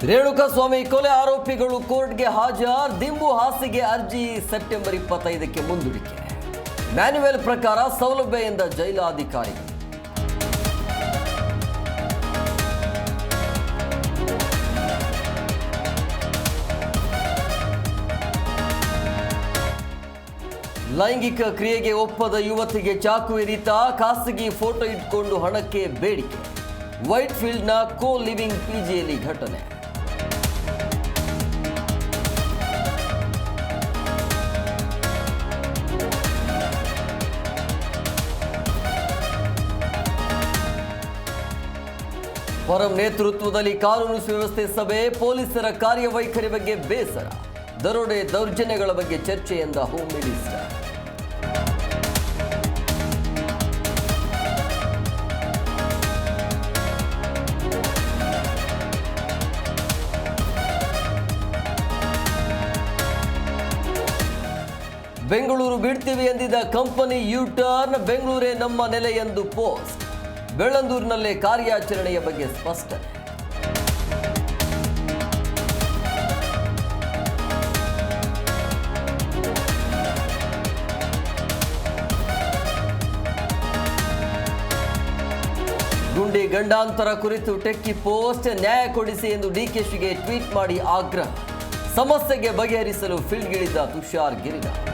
ರೇಣುಕಾಸ್ವಾಮಿ ಕೊಲೆ ಆರೋಪಿಗಳು ಕೋರ್ಟ್ಗೆ ಹಾಜರು. ದಿಂಬು ಹಾಸಿಗೆ ಅರ್ಜಿ ಸೆಪ್ಟೆಂಬರ್ 25ಕ್ಕೆ ಮುಂದೂಡಿಕೆ. ಮ್ಯಾನ್ಯುಯಲ್ ಪ್ರಕಾರ ಸೌಲಭ್ಯ ಎಂದ ಜೈಲಾಧಿಕಾರಿಗಳು. ಲೈಂಗಿಕ ಕ್ರಿಯೆಗೆ ಒಪ್ಪದ ಯುವತಿಗೆ ಚಾಕು ಇರಿತ. ಖಾಸಗಿ ಫೋಟೋ ಇಟ್ಕೊಂಡು ಹಣಕ್ಕೆ ಬೇಡಿಕೆ. ವೈಟ್ ಫೀಲ್ಡ್ನ ಕೋ ಲಿವಿಂಗ್ ಪಿಜಿಯಲ್ಲಿ ಘಟನೆ. ಪರಂ ನೇತೃತ್ವದಲ್ಲಿ ಕಾನೂನು ಸುವ್ಯವಸ್ಥೆ ಸಭೆ. ಪೊಲೀಸರ ಕಾರ್ಯವೈಖರಿ ಬಗ್ಗೆ ಬೇಸರ. ದರೋಡೆ ದೌರ್ಜನ್ಯಗಳ ಬಗ್ಗೆ ಚರ್ಚೆ ಎಂದ ಹೋಮ್ ಮಿನಿಸ್ಟರ್. ಬೆಂಗಳೂರು ಬಿಡ್ತೀವಿ ಎಂದಿದ್ದ ಕಂಪನಿ ಯು ಟರ್ನ್. ಬೆಂಗಳೂರೇ ನಮ್ಮ ನೆಲೆ ಎಂದು ಪೋಸ್ಟ್. ಬೆಳ್ಳಂದೂರಿನಲ್ಲೇ ಕಾರ್ಯಾಚರಣೆಯ ಬಗ್ಗೆ ಸ್ಪಷ್ಟನೆ. ಗುಂಡಿ ಗಂಡಾಂತರ ಕುರಿತು ಟೆಕ್ಕಿ ಪೋಸ್ಟ್. ನ್ಯಾಯ ಕೊಡಿಸಿ ಎಂದು ಡಿಕೆಶಿಗೆ ಟ್ವೀಟ್ ಮಾಡಿ ಆಗ್ರಹ. ಸಮಸ್ಯೆಗೆ ಬಗೆಹರಿಸಲು ಫೀಲ್ಡ್ಗಿಳಿದ ತುಷಾರ್ ಗಿರಿನಾಥ್.